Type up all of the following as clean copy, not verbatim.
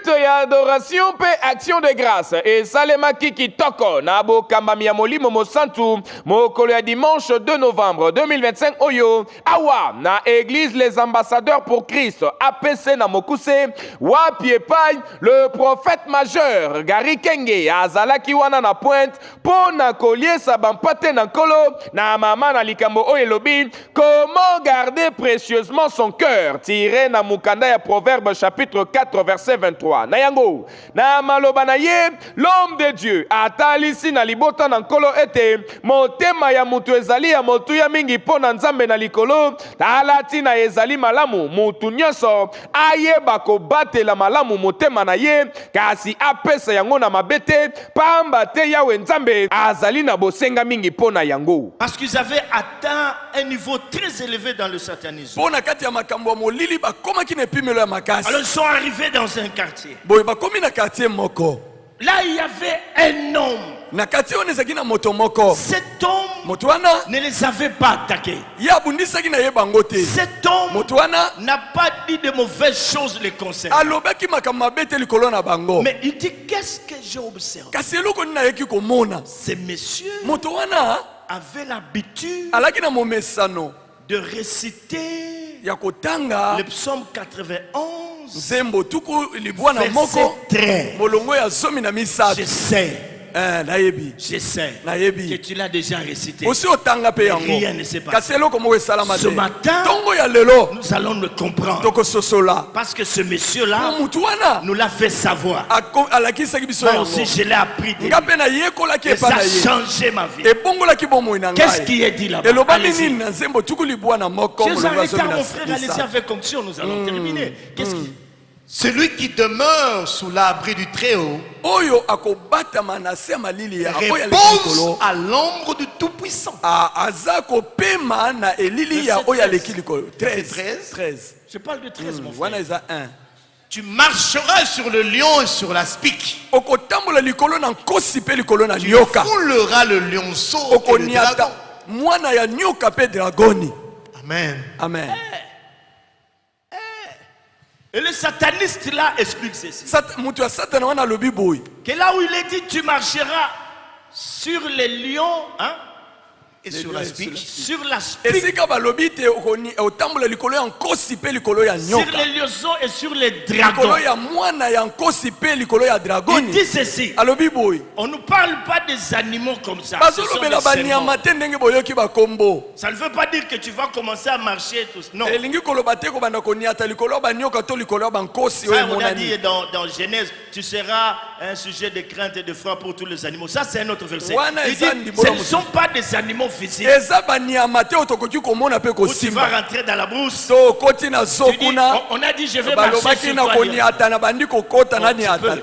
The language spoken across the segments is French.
culte et adoration pe action de grâce et salemaki kitoko na bokambami ya molimo mosantu mokolo ya dimanche 2 novembre 2025 oyo awa na église les ambassadeurs pour Christ APC na Mokuse wapi epai le prophète majeur Gary Kenge azalaki wana na pointe po na koliesa bampate na nkolo na mama na likambo oyo elobi comment garder précieusement son cœur tiré na mukanda ya Proverbe chapitre 4 verset 23. Nayango, na maloba na ye, l'homme de Dieu atalisi na libota na nkolo ete motema ya mutu ezali ya motu ya mingi po na nzambe na likolo talati na ezali malamu mutu nyonso ayeba kobatela malamu motema na ye kasi apesa yango na mabete pamba te yawe nzambe azali na bosenga mingi po na yango. Parce qu'ils avaient atteint un niveau très élevé dans le satanisme. Alors ils sont arrivés dans un quartier. Là il y avait un homme. Cet homme ne les avait pas attaqués. Cet homme n'a pas dit de mauvaises choses les concernant. Mais il dit qu'est-ce que j'ai observé? Ces messieurs avaient l'habitude de réciter le psaume 91 verset 13. Je sais que tu l'as déjà récité. Rien ne s'est passé. Ce matin, nous allons le comprendre. Parce que ce monsieur-là nous l'a fait savoir. Moi aussi, je l'ai appris de lui. Et ça a changé ma vie. Qu'est-ce qui est dit là-bas? Allez-y. Chers amis, mon frère, allez-y avec onction, nous allons terminer. Qu'est-ce qui... Celui qui demeure sous l'abri du Très-Haut repose à l'ombre du Tout-Puissant. 13. Je parle de 13, mon frère. Tu marcheras sur le lion et sur l'aspic. Tu fouleras le lionceau et le dragon. Amen. Amen. Et le sataniste là explique ceci. Que là où il est dit tu marcheras sur les lions, hein, et sur l'aspic. Sur l'aspic. Sur les lionceaux et sur les dragons. Il dit ceci. On ne parle pas des animaux comme ça. Ce sont des serments. Ça ne veut pas dire que tu vas commencer à marcher tous. Non. Ça, on a dit dans Genèse, tu seras un sujet de crainte et de foi pour tous les animaux. Ça, c'est un autre verset. Il dit, ce ne sont pas des animaux physiques. Où tu vas rentrer dans la brousse. Tu dis, on a dit, je vais marcher sur toi. Tu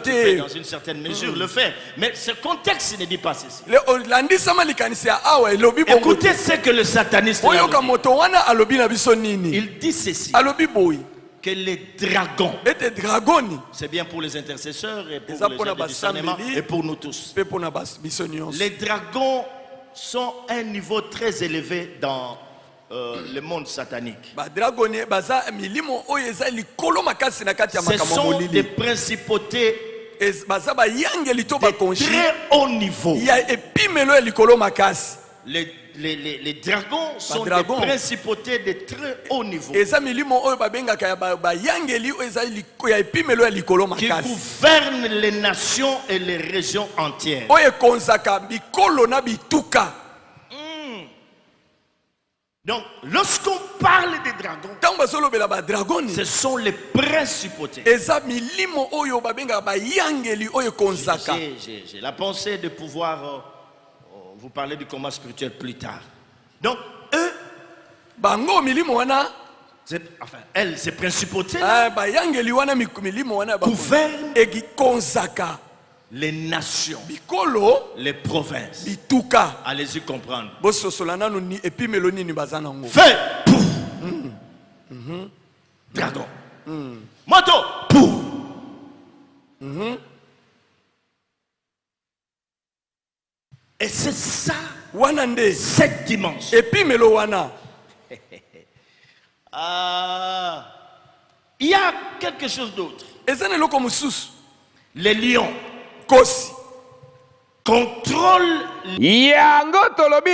peux, dans une certaine mesure, le faire. Mais ce contexte ne dit pas ceci. Écoutez ce que le sataniste a dit. Il dit ceci. Que les dragons, c'est bien pour les intercesseurs et pour les gens de discernement et pour nous tous. Les dragons sont à un niveau très élevé dans le monde satanique. Ce sont des principautés de très haut niveau. Les dragons sont des principautés de très haut niveau qui gouvernent les nations et les régions entières. Donc, lorsqu'on parle des dragons, ce sont les principautés. J'ai la pensée de pouvoir vous parler du combat spirituel plus tard. Donc, eux, ces principautés gouvernent les nations, les provinces. Allez-y comprendre. Fais pouf. Dragon. Moto pouf. Et c'est ça, cette dimension. Il y a quelque chose d'autre. Les lions kosi contrôlent yango tolobi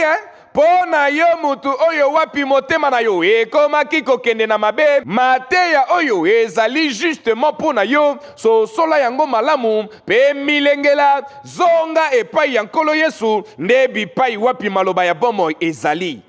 pona yo mutu oyo wapi motema na yo ekomaki kokende na mabe mateya oyo ezali justement pona yo sosola yango malamu pe milengela zonga epai ya nkolo Yesu nde bipai wapi maloba ya bomoi ezali.